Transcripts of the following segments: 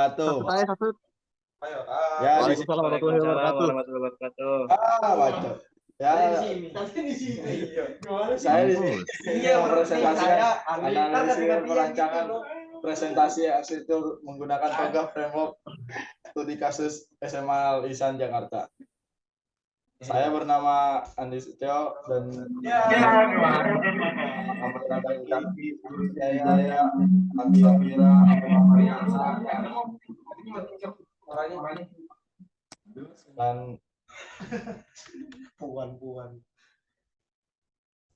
Satu. Satu. Ya, Waalaikumsalam warahmatullahi wabarakatuh. warahmatullahi wabarakatuh. baca. Ya, saya di sini mempresentasikan analisis perancangan presentasi arsitektur menggunakan TOGAF framework studi kasus SMA Lisan Jakarta. Saya bernama Andi Setio dan saya Amira dan Puan.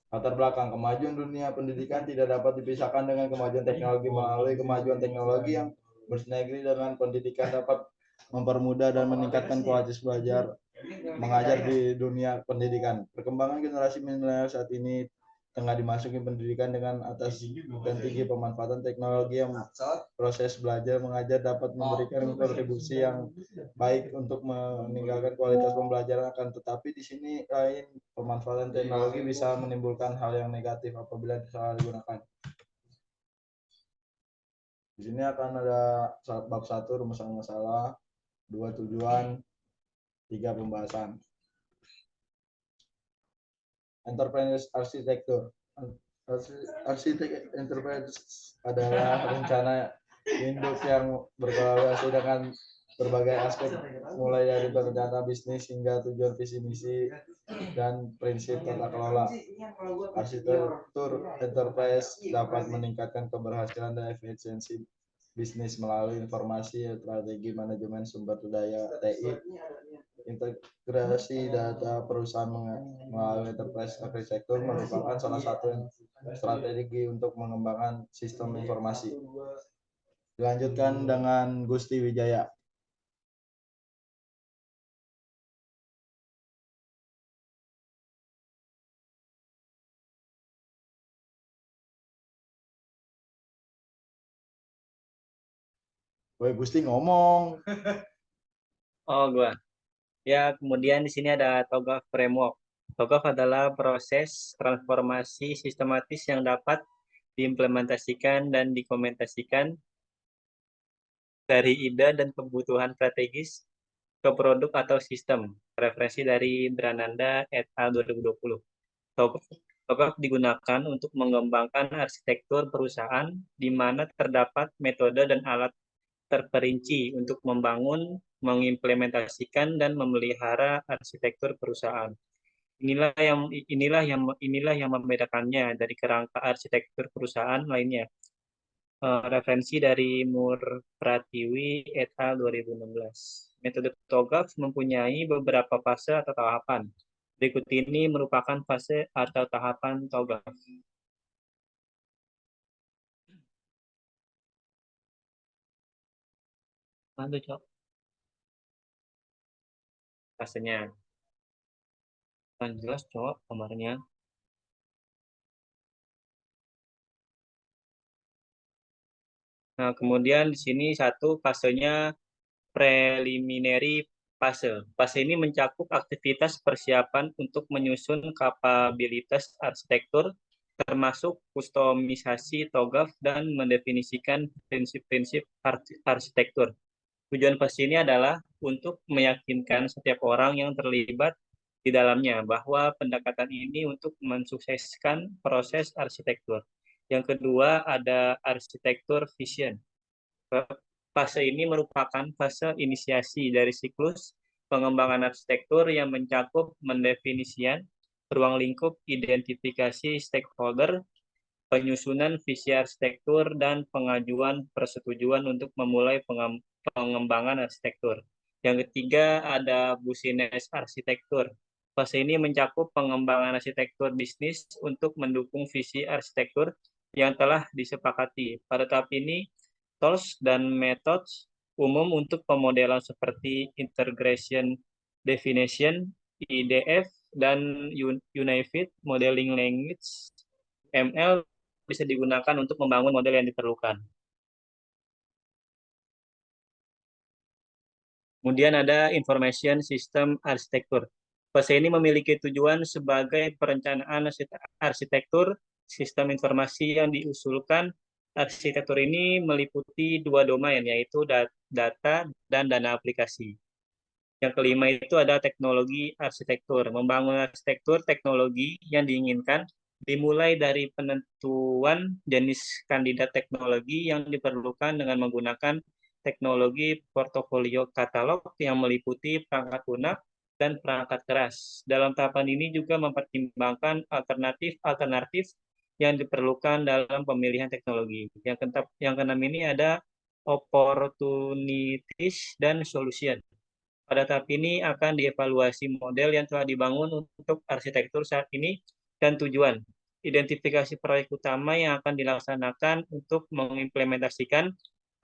Latar belakang kemajuan dunia pendidikan tidak dapat dipisahkan dengan kemajuan teknologi. Melalui kemajuan teknologi yang bersinergi dengan pendidikan dapat mempermudah dan meningkatkan kualitas belajar mengajar di dunia pendidikan. Perkembangan generasi milenial saat ini tengah dimasuki pendidikan dengan atas dan tinggi pemanfaatan teknologi yang proses belajar mengajar dapat memberikan kontribusi yang baik untuk meningkatkan kualitas pembelajaran, akan tetapi di sini lain pemanfaatan teknologi bisa menimbulkan hal yang negatif apabila salah digunakan. Di sini akan ada bab 1 rumusan masalah, 2 tujuan, 3 pembahasan. Enterprise arsitektur. Arsitek enterprise adalah rencana induk yang berkolaborasi dengan berbagai aspek, mulai dari perencanaan bisnis hingga tujuan visi misi dan prinsip tata kelola. Arsitektur enterprise dapat meningkatkan keberhasilan dan efisiensi bisnis melalui informasi, strategi manajemen sumber daya TI, integrasi data perusahaan melalui enterprise arsitektur merupakan salah satu strategi untuk mengembangkan sistem informasi. Dilanjutkan dengan Gusti Wijaya. Woi, Gusti ngomong. Oh, gua. Ya, kemudian di sini ada TOGAF framework. TOGAF adalah proses transformasi sistematis yang dapat diimplementasikan dan dikomunikasikan dari ide dan kebutuhan strategis ke produk atau sistem. Referensi dari Brananda et al. 2020. TOGAF digunakan untuk mengembangkan arsitektur perusahaan di mana terdapat metode dan alat terperinci untuk membangun, mengimplementasikan dan memelihara arsitektur perusahaan. Inilah yang membedakannya dari kerangka arsitektur perusahaan lainnya. Referensi dari Mur Pratiwi et al. 2016. Metode TOGAF mempunyai beberapa fase atau tahapan. Berikut ini merupakan fase atau tahapan TOGAF. Mana Cok? Fasenya. Kan jelas, Cok, kamarnya. Nah, kemudian di sini satu fasenya preliminary fase. Fase ini mencakup aktivitas persiapan untuk menyusun kapabilitas arsitektur, termasuk kustomisasi TOGAF dan mendefinisikan prinsip-prinsip arsitektur. Tujuan fase ini adalah untuk meyakinkan setiap orang yang terlibat di dalamnya bahwa pendekatan ini untuk mensukseskan proses arsitektur. Yang kedua ada arsitektur vision. Fase ini merupakan fase inisiasi dari siklus pengembangan arsitektur yang mencakup mendefinisikan ruang lingkup, identifikasi stakeholder, penyusunan visi arsitektur, dan pengajuan persetujuan untuk memulai pengembangan arsitektur. Yang ketiga ada business arsitektur. Fase ini mencakup pengembangan arsitektur bisnis untuk mendukung visi arsitektur yang telah disepakati. Pada tahap ini, tools dan methods umum untuk pemodelan seperti integration definition, IDF, dan Unified Modeling Language, ML, bisa digunakan untuk membangun model yang diperlukan. Kemudian ada Information System Architecture. Fase ini memiliki tujuan sebagai perencanaan arsitektur sistem informasi yang diusulkan Arsitektur ini meliputi dua domain, yaitu data dan dana aplikasi. Yang kelima itu ada teknologi arsitektur. Membangun arsitektur teknologi yang diinginkan dimulai dari penentuan jenis kandidat teknologi yang diperlukan dengan menggunakan teknologi portofolio katalog yang meliputi perangkat lunak dan perangkat keras. Dalam tahapan ini juga mempertimbangkan alternatif-alternatif yang diperlukan dalam pemilihan teknologi. Yang keenam ini ada opportunities dan solution. Pada tahap ini akan dievaluasi model yang telah dibangun untuk arsitektur saat ini dan tujuan. Identifikasi proyek utama yang akan dilaksanakan untuk mengimplementasikan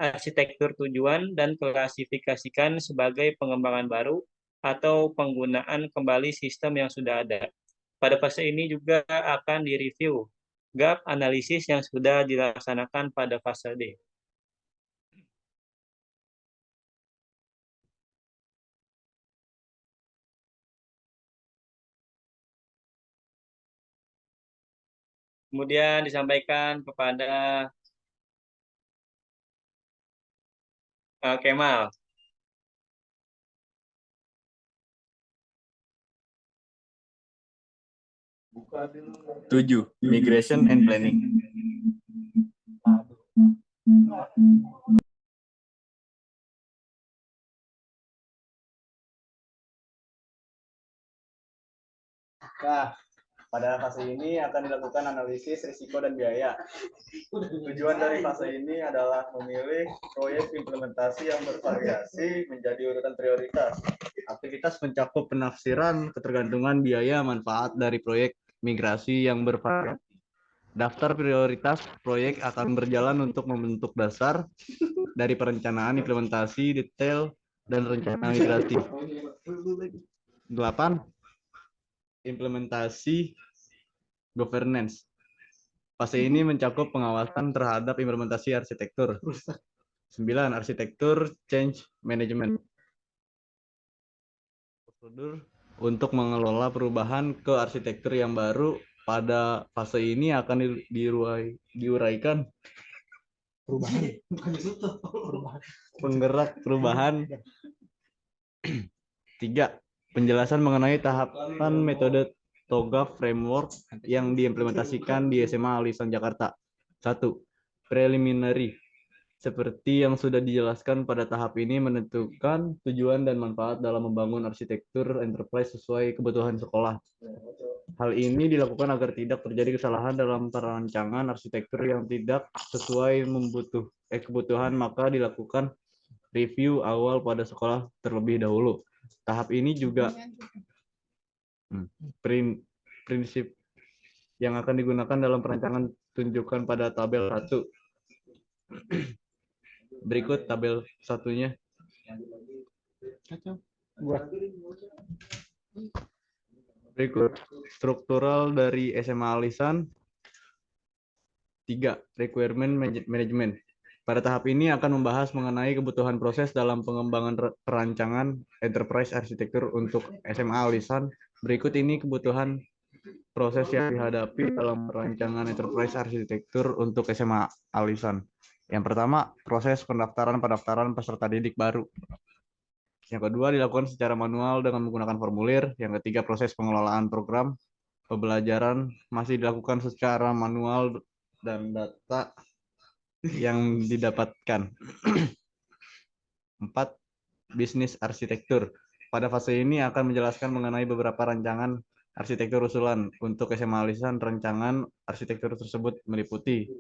arsitektur tujuan dan klasifikasikan sebagai pengembangan baru atau penggunaan kembali sistem yang sudah ada. Pada fase ini juga akan direview gap analisis yang sudah dilaksanakan pada fase D. Kemudian disampaikan kepada Kemal. 7. Migration and Planning. Nah, pada fase ini akan dilakukan analisis risiko dan biaya. Tujuan dari fase ini adalah memilih proyek implementasi yang bervariasi menjadi urutan prioritas. Aktivitas mencakup penafsiran ketergantungan biaya manfaat dari proyek migrasi yang bervariasi. Daftar prioritas proyek akan berjalan untuk membentuk dasar dari perencanaan implementasi detail dan rencana migrasi. 8. Implementasi governance. Fase ini mencakup pengawasan terhadap implementasi arsitektur. 9. Arsitektur change management. Prosedur untuk mengelola perubahan ke arsitektur yang baru pada fase ini akan diuraikan penggerak perubahan. 3. Penjelasan mengenai tahapan metode TOGAF framework yang diimplementasikan di SMA Alisan Jakarta. 1. Preliminary. Seperti yang sudah dijelaskan pada tahap ini menentukan tujuan dan manfaat dalam membangun arsitektur enterprise sesuai kebutuhan sekolah. Hal ini dilakukan agar tidak terjadi kesalahan dalam perancangan arsitektur yang tidak sesuai kebutuhan, maka dilakukan review awal pada sekolah terlebih dahulu. Tahap ini juga prinsip yang akan digunakan dalam perancangan tunjukkan pada tabel 1. Berikut tabel satunya. Berikut struktural dari SMA Alisan. 3. Requirement management. Pada tahap ini akan membahas mengenai kebutuhan proses dalam pengembangan perancangan enterprise arsitektur untuk SMA Alisan. Berikut ini kebutuhan proses yang dihadapi dalam perancangan enterprise arsitektur untuk SMA Alisan. Yang pertama, proses pendaftaran peserta didik baru. Yang kedua, dilakukan secara manual dengan menggunakan formulir. Yang ketiga, proses pengelolaan program pembelajaran masih dilakukan secara manual dan data yang didapatkan. 4. Bisnis arsitektur. Pada fase ini akan menjelaskan mengenai beberapa rancangan arsitektur usulan untuk SMA Alisan. Rancangan arsitektur tersebut meliputi: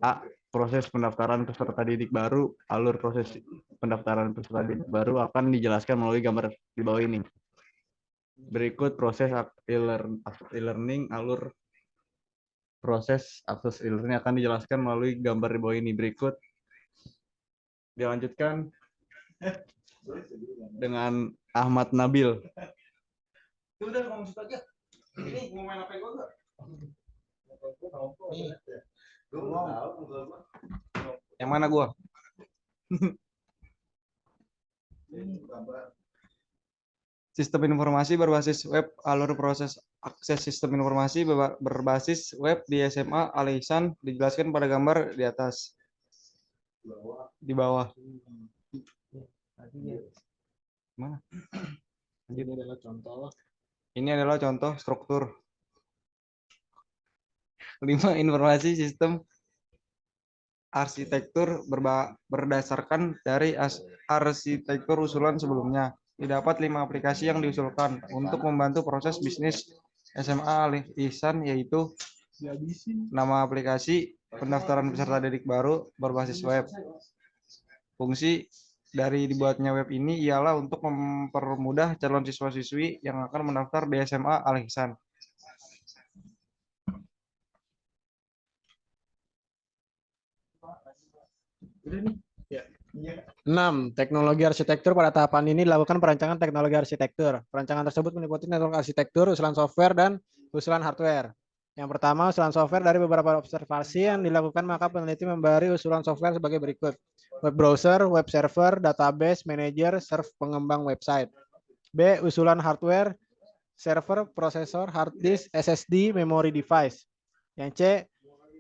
A. Proses pendaftaran peserta didik baru. Alur proses pendaftaran peserta didik baru akan dijelaskan melalui gambar di bawah ini. Berikut proses e-learning. Alur proses akses e-learning akan dijelaskan melalui gambar di bawah ini. Berikut dilanjutkan dengan Ahmad Nabil. Udah ngomong situ aja. Ini mau main apa gua enggak? Yang mana gua? Sistem informasi berbasis web, alur proses akses sistem informasi berbasis web di SMA Al Ihsan dijelaskan pada gambar di atas. Di bawah. Mana? Ini adalah contoh struktur. 5. Informasi sistem arsitektur berdasarkan dari arsitektur usulan sebelumnya. Didapat 5 aplikasi yang diusulkan untuk membantu proses bisnis SMA Al Ihsan, yaitu nama aplikasi, pendaftaran peserta didik baru berbasis web. Fungsi dari dibuatnya web ini ialah untuk mempermudah calon siswa-siswi yang akan mendaftar di SMA Al Ihsan. Enam, teknologi arsitektur. Pada tahapan ini dilakukan perancangan teknologi arsitektur. Perancangan tersebut meliputi network arsitektur, usulan software, dan usulan hardware. Yang pertama, usulan software. Dari beberapa observasi yang dilakukan, maka peneliti memberi usulan software sebagai berikut. Web browser, web server, database, manager, serve pengembang website. B. Usulan hardware, server, prosesor, hard disk, SSD, memory device. Yang C.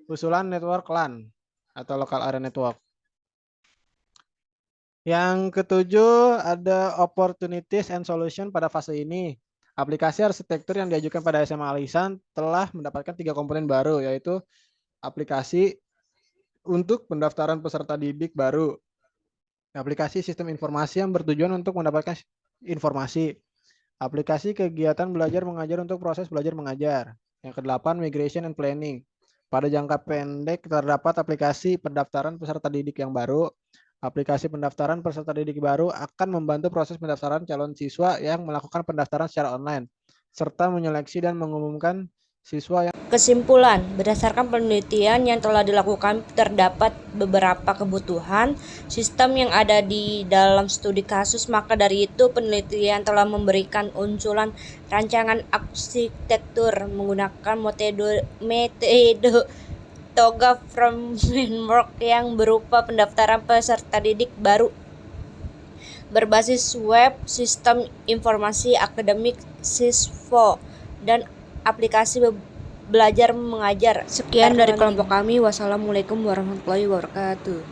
Usulan network LAN atau local area network. Yang ketujuh, ada opportunities and solution pada fase ini. Aplikasi arsitektur yang diajukan pada SMA Al Ihsan telah mendapatkan 3 komponen baru, yaitu aplikasi untuk pendaftaran peserta didik baru, aplikasi sistem informasi yang bertujuan untuk mendapatkan informasi, aplikasi kegiatan belajar mengajar untuk proses belajar mengajar. Yang ke-8, migration and planning. Pada jangka pendek terdapat aplikasi pendaftaran peserta didik yang baru. Aplikasi pendaftaran peserta didik baru akan membantu proses pendaftaran calon siswa yang melakukan pendaftaran secara online, serta menyeleksi dan mengumumkan siswa yang. Kesimpulan, berdasarkan penelitian yang telah dilakukan, terdapat beberapa kebutuhan sistem yang ada di dalam studi kasus. Maka dari itu, penelitian telah memberikan usulan rancangan arsitektur menggunakan metode Toga Framework yang berupa pendaftaran peserta didik baru berbasis web, sistem informasi akademik SISFO, dan aplikasi belajar mengajar. Sekian dari kelompok kami. Wassalamualaikum warahmatullahi wabarakatuh.